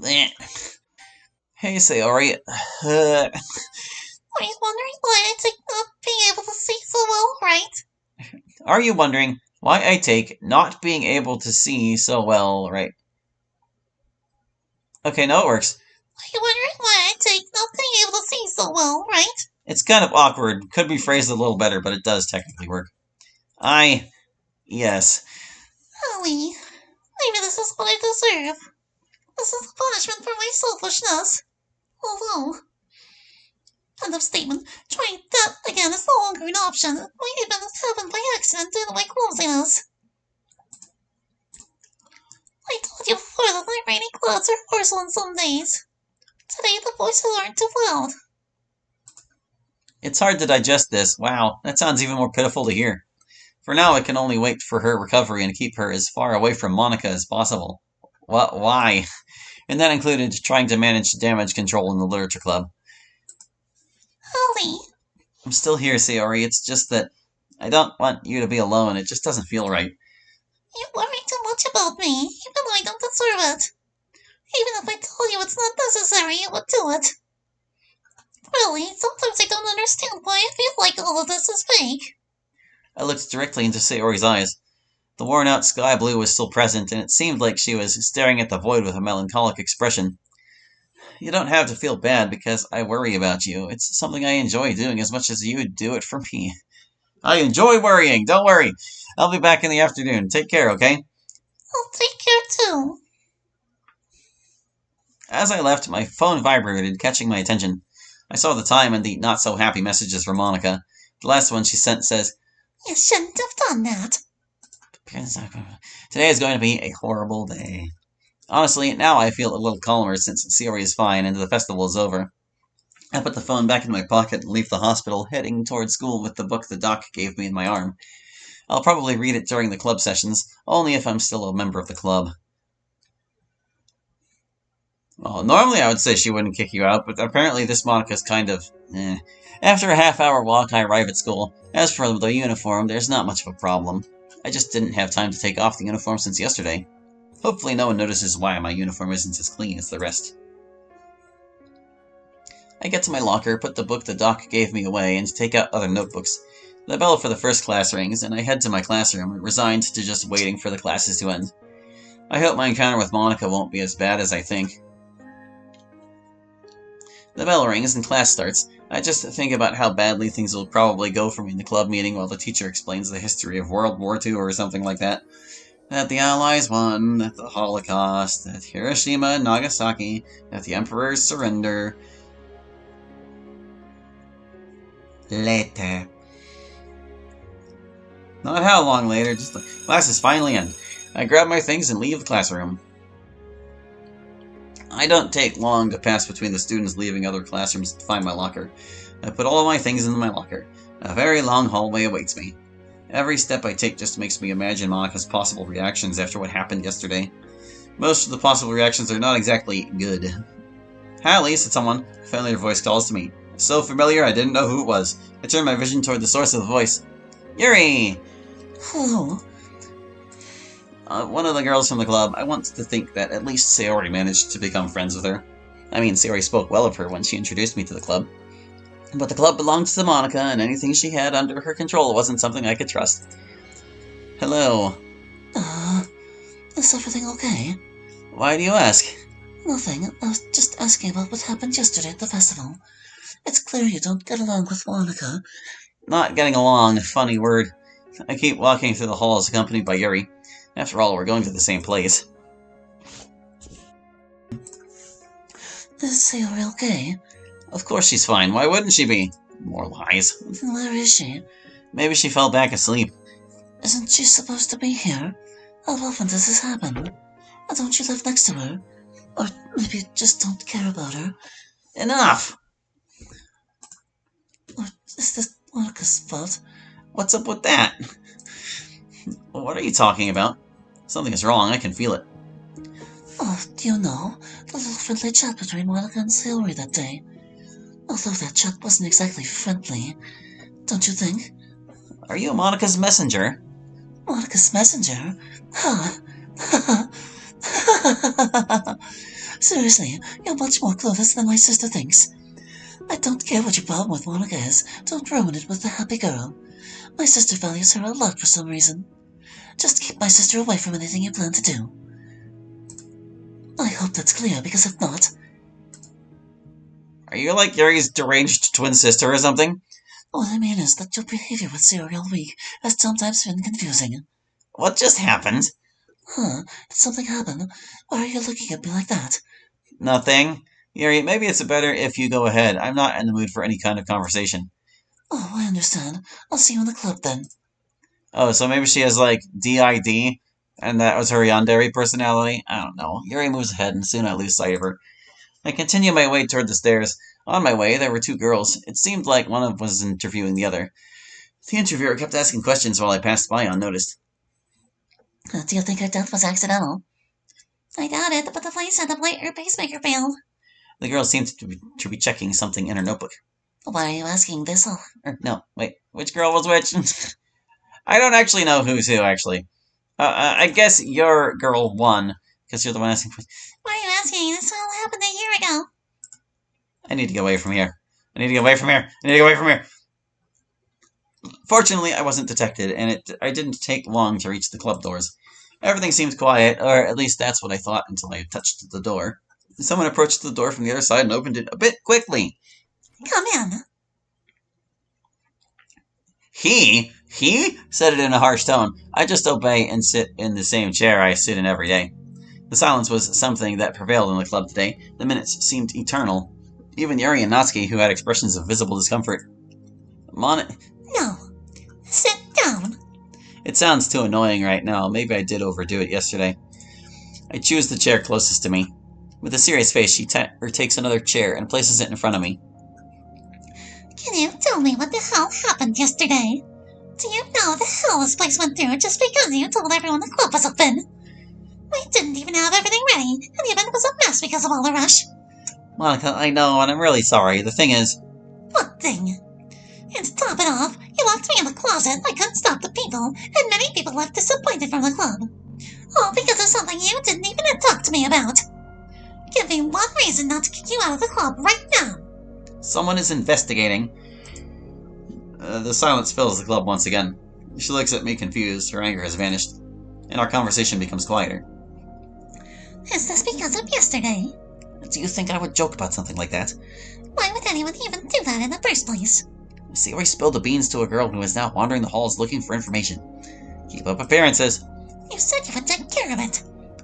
Hey, Sayori. Are you wondering why I take not being able to see so well, right? Are you wondering why I take not being able to see so well, right? Okay, no, it works. Are you wondering why I take not being able to see so well, right? It's kind of awkward. Could be phrased a little better, but it does technically work. Yes. Ellie, maybe this is what I deserve. This is the punishment for my selfishness. Although, end of statement, trying that again is no longer an option. It might even happen by accident due to my clumsiness. I told you before that my raining clouds are worse on some days. Today the voices aren't too loud. It's hard to digest this. Wow, that sounds even more pitiful to hear. For now, I can only wait for her recovery and keep her as far away from Monica as possible. What? Why? And that included trying to manage damage control in the literature club. Ellie, I'm still here, Sayori. It's just that I don't want you to be alone. It just doesn't feel right. you worry too much about me, even though I don't deserve it. Even if I told you it's not necessary, you would do it. Really, sometimes I don't understand why I feel like all of this is fake. I looked directly into Sayori's eyes. The worn out sky blue was still present, and it seemed like she was staring at the void with a melancholic expression. You don't have to feel bad because I worry about you. It's something I enjoy doing as much as you do it for me. I enjoy worrying. Don't worry. I'll be back in the afternoon. Take care, okay? I'll take care too. As I left, my phone vibrated, catching my attention. I saw the time and the not so happy messages from Monica. The last one she sent says, You shouldn't have done that. Today is going to be a horrible day. Honestly, now I feel a little calmer since Sayori is fine and the festival is over. I put the phone back in my pocket and leave the hospital, heading toward school with the book the doc gave me in my arm. I'll probably read it during the club sessions, only if I'm still a member of the club. Well, normally I would say she wouldn't kick you out, but apparently this Monica's kind of, eh. After a half-hour walk, I arrive at school. As for the uniform, there's not much of a problem. I just didn't have time to take off the uniform since yesterday. Hopefully no one notices why my uniform isn't as clean as the rest. I get to my locker, put the book the doc gave me away, and take out other notebooks. The bell for the first class rings, and I head to my classroom, resigned to just waiting for the classes to end. I hope my encounter with Monica won't be as bad as I think. The bell rings and class starts. I just think about how badly things will probably go for me in the club meeting while the teacher explains the history of World War II or something like that. That the Allies won, that the Holocaust, that Hiroshima and Nagasaki, that the Emperor's surrender. Later. Not how long later, just the classes finally end. I grab my things and leave the classroom. I don't take long to pass between the students leaving other classrooms to find my locker. I put all of my things in my locker. A very long hallway awaits me. Every step I take just makes me imagine Monica's possible reactions after what happened yesterday. Most of the possible reactions are not exactly good. Hallie, said someone. A familiar voice calls to me. So familiar I didn't know who it was. I turned my vision toward the source of the voice. Yuri! Hello. One of the girls from the club. I want to think that at least Sayori managed to become friends with her. I mean, Sayori spoke well of her when she introduced me to the club. But the club belonged to Monica, and anything she had under her control wasn't something I could trust. Hello. Is everything okay? Why do you ask? Nothing. I was just asking about what happened yesterday at the festival. It's clear you don't get along with Monica. Not getting along, funny word. I keep walking through the halls accompanied by Yuri. After all, we're going to the same place. Is Sayori okay? Of course she's fine. Why wouldn't she be? More lies. Where is she? Maybe she fell back asleep. Isn't she supposed to be here? How often does this happen? Don't you live next to her? Or maybe you just don't care about her? Enough! Or is this Monica's fault? What's up with that? What are you talking about? Something is wrong. I can feel it. Oh, do you know? The little friendly chat between Monica and Sayori that day. Although that chat wasn't exactly friendly. Don't you think? Are you Monica's messenger? Monica's messenger? Huh. Seriously, you're much more clueless than my sister thinks. I don't care what your problem with Monica is. Don't ruin it with the happy girl. My sister values her a lot for some reason. Just keep my sister away from anything you plan to do. I hope that's clear, because if not... Are you like Yuri's deranged twin sister or something? What I mean is that your behavior with Sayori all week has sometimes been confusing. What just happened? Huh? Did something happen? Why are you looking at me like that? Nothing. Yuri, maybe it's better if you go ahead. I'm not in the mood for any kind of conversation. Oh, I understand. I'll see you in the club then. Oh, so maybe she has, like, DID, and that was her yandere personality? I don't know. Yuri moves ahead, and soon I lose sight of her. I continue my way toward the stairs. On my way, there were two girls. It seemed like one of them was interviewing the other. The interviewer kept asking questions while I passed by unnoticed. Do you think her death was accidental? I doubt it, but the place said her pacemaker failed. The girl seemed to be checking something in her notebook. Why are you asking this? No, wait. Which girl was which? I don't actually know who's who, actually. I guess your girl won, because you're the one asking questions. Why are you asking? This all happened a year ago. I need to get away from here. I need to get away from here. I need to get away from here. Fortunately, I wasn't detected, and I didn't take long to reach the club doors. Everything seemed quiet, or at least that's what I thought until I touched the door. Someone approached the door from the other side and opened it a bit quickly. Come in. He said it in a harsh tone. I just obey and sit in the same chair I sit in every day. The silence was something that prevailed in the club today. The minutes seemed eternal. Even Yuri and Natsuki, who had expressions of visible discomfort. No. Sit down. It sounds too annoying right now. Maybe I did overdo it yesterday. I choose the chair closest to me. With a serious face, she takes another chair and places it in front of me. Can you tell me what the hell happened yesterday? Do you know the hell this place went through just because you told everyone the club was open? We didn't even have everything ready, and the event was a mess because of all the rush. Monica, I know, and I'm really sorry. The thing is... What thing? And to top it off, you locked me in the closet, I couldn't stop the people, and many people left disappointed from the club. All because of something you didn't even talk to me about. Give me one reason not to kick you out of the club right now. Someone is investigating. The silence fills the club once again. She looks at me confused. Her anger has vanished, and our conversation becomes quieter. Is this because of yesterday? Do you think I would joke about something like that? Why would anyone even do that in the first place? Sayori spilled the beans to a girl who is now wandering the halls looking for information. Keep up appearances. You said you would take care of it.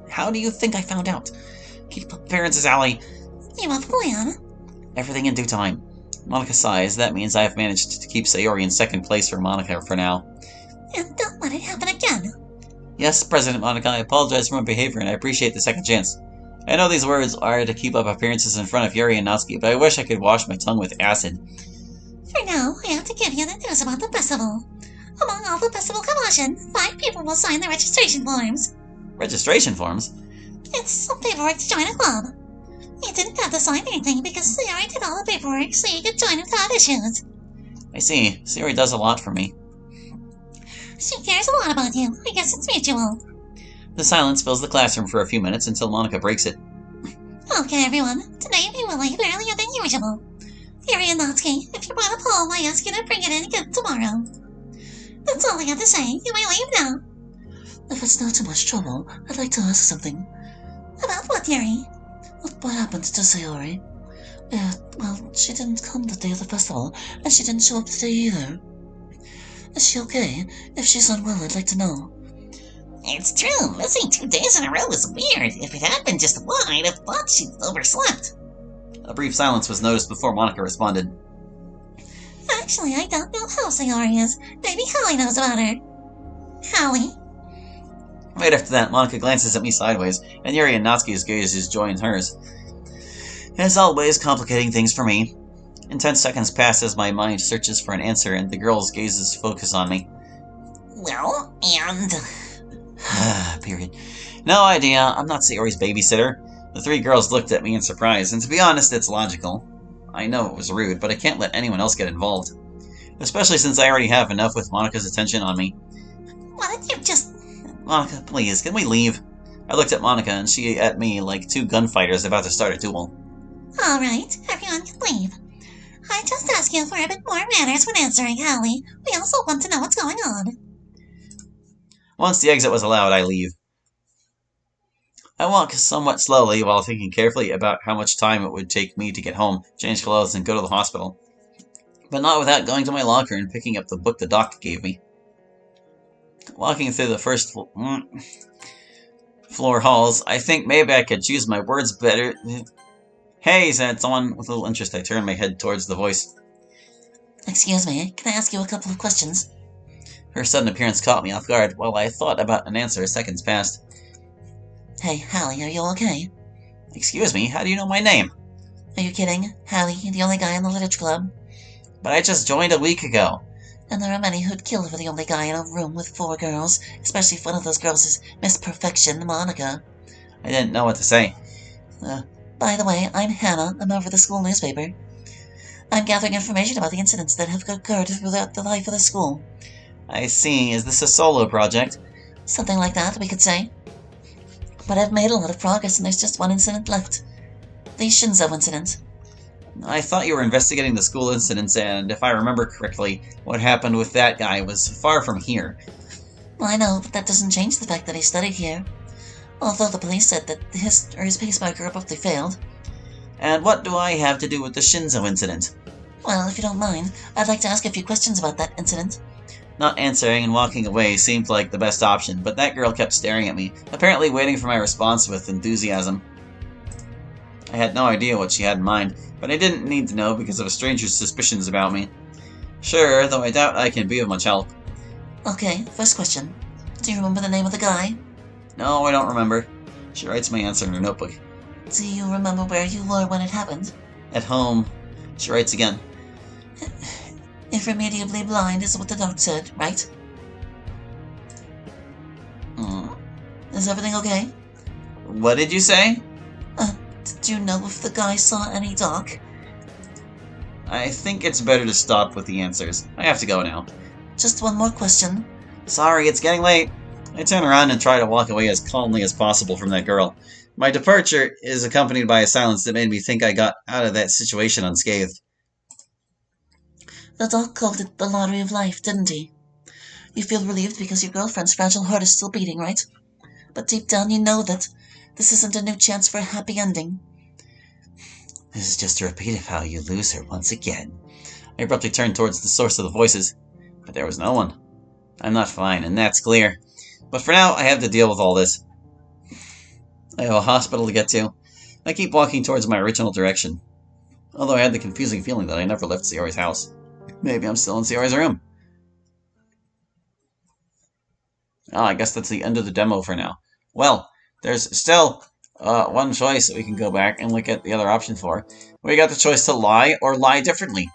How do you think I found out? Keep up appearances, Allie. You have a plan? Everything in due time. Monica sighs. That means I have managed to keep Sayori in second place for Monica for now. And don't let it happen again. Yes, President Monica, I apologize for my behavior and I appreciate the second chance. I know these words are to keep up appearances in front of Yuri and Natsuki, but I wish I could wash my tongue with acid. For now, I have to give you the news about the festival. Among all the festival commotion, 5 people will sign the registration forms. Registration forms? It's some paperwork to join a club. You didn't have to sign anything because Sayori did all the paperwork so you could join without issues. I see. Sayori does a lot for me. She cares a lot about you. I guess it's mutual. The silence fills the classroom for a few minutes until Monica breaks it. Okay, everyone. Today we will leave earlier than usual. Yuri and Natsuki, if you brought a poem, I ask you to bring it in again tomorrow. That's all I have to say. You may leave now. If it's not too much trouble, I'd like to ask something. About what, Yuri? What happened to Sayori? Well, she didn't come the day of the festival, and she didn't show up today either. Is she okay? If she's unwell, I'd like to know. It's true. Missing 2 days in a row is weird. If it had been just one, I'd have thought she'd overslept. A brief silence was noticed before Monica responded. Actually, I don't know how Sayori is. Maybe Hallie knows about her. Hallie? Right after that, Monica glances at me sideways, and Yuri and Natsuki's gazes join hers. As always, complicating things for me. Intense seconds pass as my mind searches for an answer, and the girls' gazes focus on me. Well, and... Period. No idea. I'm not Sayori's babysitter. The 3 girls looked at me in surprise, and to be honest, it's logical. I know it was rude, but I can't let anyone else get involved. Especially since I already have enough with Monica's attention on me. Why don't you just... Monica, please, can we leave? I looked at Monica and she at me like two gunfighters about to start a duel. Alright, everyone can leave. I just ask you for a bit more manners when answering, Hallie. We also want to know what's going on. Once the exit was allowed, I leave. I walk somewhat slowly while thinking carefully about how much time it would take me to get home, change clothes, and go to the hospital. But not without going to my locker and picking up the book the doc gave me. Walking through the first floor halls, I think maybe I could choose my words better. Hey, said someone with a little interest. I turned my head towards the voice. Excuse me, can I ask you a couple of questions? Her sudden appearance caught me off guard. While I thought about an answer, seconds passed. Hey, Hallie, are you okay? Excuse me, how do you know my name? Are you kidding? Hallie, the only guy in the literature club? But I just joined a week ago. And there are many who'd kill for the only guy in a room with 4 girls, especially if one of those girls is Miss Perfection, Monica. I didn't know what to say. By the way, I'm Hannah. I'm over the school newspaper. I'm gathering information about the incidents that have occurred throughout the life of the school. I see. Is this a solo project? Something like that, we could say. But I've made a lot of progress and there's just one incident left. The Shinzo incident. I thought you were investigating the school incidents, and if I remember correctly, what happened with that guy was far from here. Well, I know, but that doesn't change the fact that he studied here. Although the police said that his pacemarker abruptly failed. And what do I have to do with the Shinzo incident? Well, if you don't mind, I'd like to ask a few questions about that incident. Not answering and walking away seemed like the best option, but that girl kept staring at me, apparently waiting for my response with enthusiasm. I had no idea what she had in mind, but I didn't need to know because of a stranger's suspicions about me. Sure, though I doubt I can be of much help. Okay, first question. Do you remember the name of the guy? No, I don't remember. She writes my answer in her notebook. Do you remember where you were when it happened? At home. She writes again. Irremediably blind is what the doc said, right? Is everything okay? What did you say? Did you know if the guy saw any doc? I think it's better to stop with the answers. I have to go now. Just one more question. Sorry, it's getting late. I turn around and try to walk away as calmly as possible from that girl. My departure is accompanied by a silence that made me think I got out of that situation unscathed. The doc called it the lottery of life, didn't he? You feel relieved because your girlfriend's fragile heart is still beating, right? But deep down you know that this isn't a new chance for a happy ending. This is just a repeat of how you lose her once again. I abruptly turned towards the source of the voices, but there was no one. I'm not fine, and that's clear. But for now, I have to deal with all this. I have a hospital to get to. I keep walking towards my original direction, although I had the confusing feeling that I never left Sayori's house. Maybe I'm still in Sayori's room. Oh, I guess that's the end of the demo for now. Well, there's still one choice that we can go back and look at the other option for. We got the choice to lie or lie differently.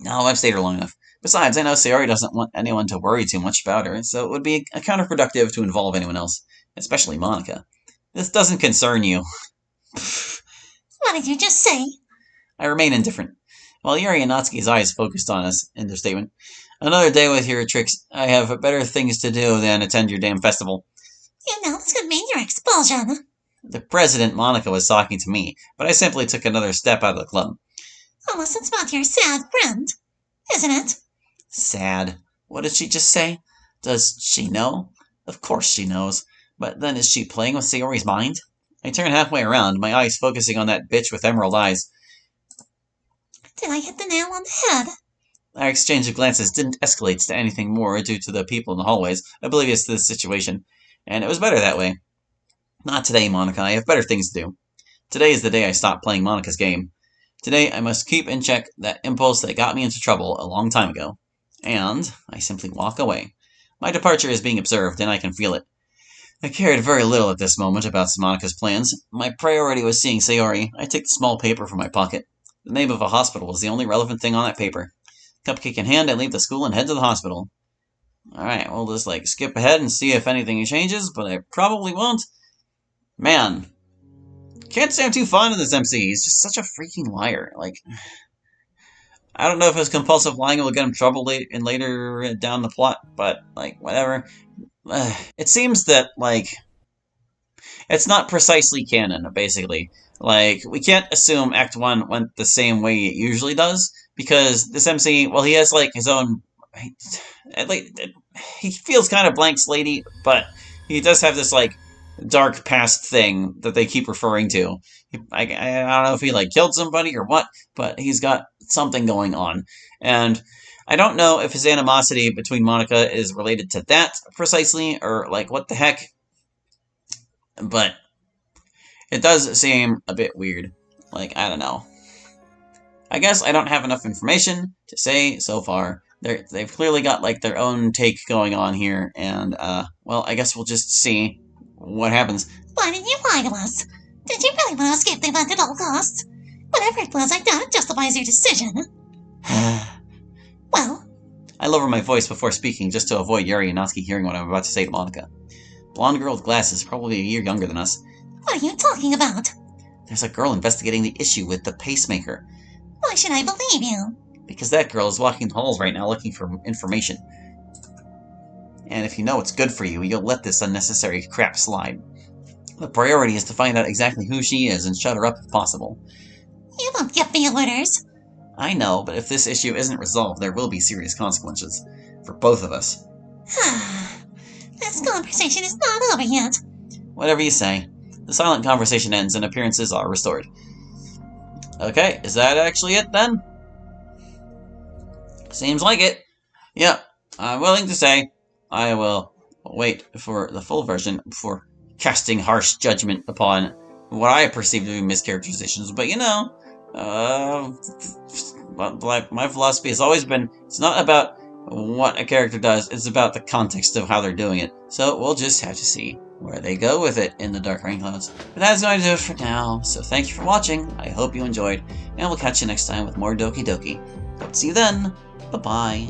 No, I've stayed here long enough. Besides, I know Sayori doesn't want anyone to worry too much about her, so it would be counterproductive to involve anyone else, especially Monica. This doesn't concern you. What did you just say? I remain indifferent. While Yuri and Natsuki's eyes focused on us, in their statement. Another day with your tricks. I have better things to do than attend your damn festival. You know this could mean your expulsion. The president, Monica, was talking to me, but I simply took another step out of the club. Unless it's about your sad friend, isn't it? Sad. What did she just say? Does she know? Of course she knows. But then is she playing with Sayori's mind? I turn halfway around, my eyes focusing on that bitch with emerald eyes. Did I hit the nail on the head? Our exchange of glances didn't escalate to anything more due to the people in the hallways, oblivious to this situation, and it was better that way. Not today, Monica. I have better things to do. Today is the day I stop playing Monica's game. Today I must keep in check that impulse that got me into trouble a long time ago. And I simply walk away. My departure is being observed, and I can feel it. I cared very little at this moment about Monica's plans. My priority was seeing Sayori. I took the small paper from my pocket. The name of a hospital was the only relevant thing on that paper. Cupcake in hand, I leave the school and head to the hospital. Alright, we'll just skip ahead and see if anything changes, but I probably won't. Man. Can't say I'm too fond of this MC. He's just such a freaking liar. I don't know if his compulsive lying will get him trouble later down the plot, but, whatever. It seems that, it's not precisely canon, basically. Like, we can't assume Act 1 went the same way it usually does, because this MC, well, he has, like, his own... Like, he feels kind of blank slatey, but he does have this, like, dark past thing that they keep referring to. I don't know if he, like, killed somebody or what, but he's got something going on. And I don't know if his animosity between Monica is related to that precisely, or, like, what the heck. But it does seem a bit weird. Like, I don't know. I guess I don't have enough information to say so far. They've clearly got, like, their own take going on here, and, well, I guess we'll just see what happens. Why did you lie to us? Did you really want to escape the event at all costs? Whatever it was, I doubt it justifies your decision. Well? I lower my voice before speaking just to avoid Yuri and Natsuki hearing what I'm about to say to Monica. Blonde girl with glasses, probably a year younger than us. What are you talking about? There's a girl investigating the issue with the pacemaker. Why should I believe you? Because that girl is walking the halls right now looking for information. And if you know it's good for you, you'll let this unnecessary crap slide. The priority is to find out exactly who she is and shut her up if possible. You don't give me orders. I know, but if this issue isn't resolved, there will be serious consequences. For both of us. This conversation is not over yet. Whatever you say. The silent conversation ends and appearances are restored. Okay, is that actually it then? Seems like it. Yep, I'm willing to say I will wait for the full version before casting harsh judgment upon what I perceive to be mischaracterizations. But you know, my philosophy has always been, it's not about what a character does, it's about the context of how they're doing it. So we'll just have to see where they go with it in the Dark Rainclouds. But that's going to do it for now, so thank you for watching, I hope you enjoyed, and we'll catch you next time with more Doki Doki. Hope to see you then, bye-bye.